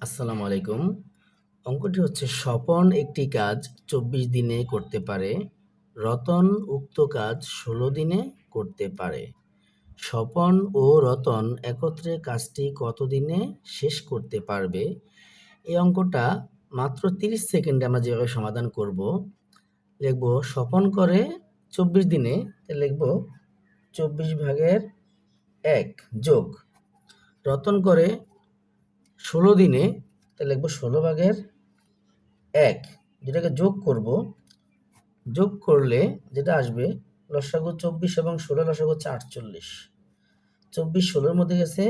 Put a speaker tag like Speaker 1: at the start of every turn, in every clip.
Speaker 1: আসসালামু আলাইকুম। অঙ্কটি হচ্ছে স্বপন একটি কাজ ২৪ দিনে করতে পারে, রতন উক্ত কাজ ১৬ দিনে করতে পারে। স্বপন ও রতন একত্রে কাজটি কত দিনে শেষ করতে পারবে? এই অঙ্কটা মাত্র ৩০ সেকেন্ডে আমরা যেভাবে সমাধান করব, লিখব স্বপন করে ২৪ দিনে, লিখব ২৪/১ যোগ রতন করে ১৬ দিনে, লিখব ১৬/১। যেটাকে যোগ করব, যোগ করলে যেটা আসবে লসাগু ২৪ এবং ১৬ লসাগু হচ্ছে ৪৮। ২৪ ১৬-র মধ্যে গেছে,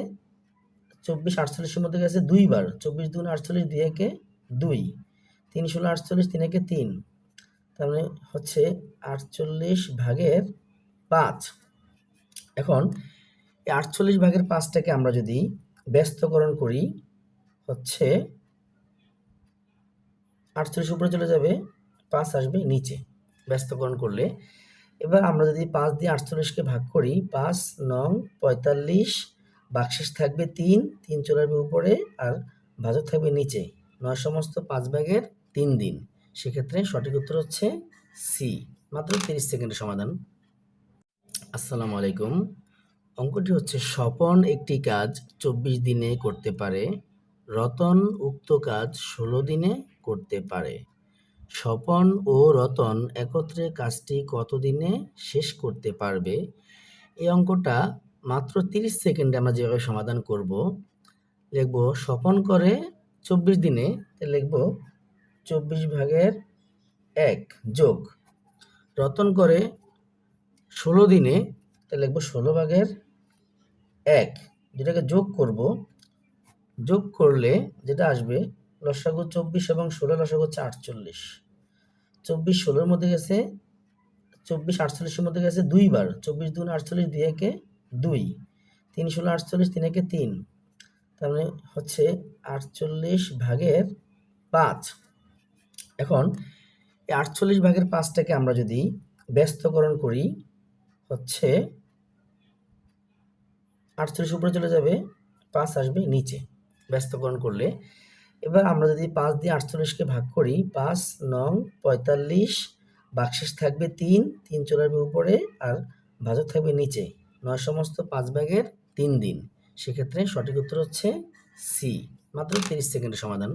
Speaker 1: ২৪ ৪৮-এর মধ্যে গেছে ২ বার। ২৪ ২ ৪৮, ২ একে ২, ৩ ১৬ ৪৮, ৩ একে ৩। তার মানে হচ্ছে ৪৮/৫। এখন এই ৪৮/৫টাকে আমরা যদি ব্যস্তকরণ করি, হচ্ছে ৪৮ উপরে চলে যাবে, ৫ আসবে নিচে ব্যস্তকরণ করলে। এবার আমরা যদি ৫ দিয়ে ৪৮কে ভাগ করি, ৫ নং ৪৫, বাকশেষ থাকবে ৩, ৩ চলে আসবে উপরে, আর ভাজক থাকবে নিচে। ৯ সমস্ত ৫/৩ দিন। সেক্ষেত্রে সঠিক উত্তর হচ্ছে সি। মাত্র ৩০ সেকেন্ডের সমাধান। আসসালামু আলাইকুম। অঙ্কটি হচ্ছে স্বপন একটি কাজ ২৪ দিনে করতে পারে, রতন উক্ত কাজ ১৬ দিনে করতে পারে। স্বপন ও রতন একত্রে কাজটি কত দিনে শেষ করতে পারবে? এই অঙ্কটা মাত্র ৩০ সেকেন্ডে আমরা যেভাবে সমাধান করব, লিখব স্বপন করে ২৪ দিনে, লিখব ২৪/১ যোগ রতন করে ১৬ দিনে, লিখব ১৬/১। যেটাকে যোগ করব, যোগ করলে যেটা আসবে লসাগু ২৪ এবং ১৬ লসাগু হচ্ছে ৪৮। ২৪ ১৬-র মধ্যে গেছে, ২৪ ৪৮-এর মধ্যে গেছে ২ বার। ২৪ ২ ৪৮, ২ একে ২, ৩ ১৬ ৪৮, ৩ একে ৩। তার মানে হচ্ছে ৪৮/৫। এখন এই ৪৮/৫টাকে আমরা যদি ব্যস্তকরণ করি, হচ্ছে ৪৮ উপরে চলে যাবে, ৫ আসবে নিচে ব্যস্তকরণ করলে। এবার আমরা যদি ৫ দিয়ে ৪৮কে ভাগ করি, ৫ নং ৪৫, বাকশেষ থাকবে ৩, ৩ চলে আসবে উপরে, আর ভাজক থাকবে নিচে। ৯ সমস্ত ৫/৩ দিন। সেক্ষেত্রে সঠিক উত্তর হচ্ছে সি। মাত্র ৩০ সেকেন্ডের সমাধান।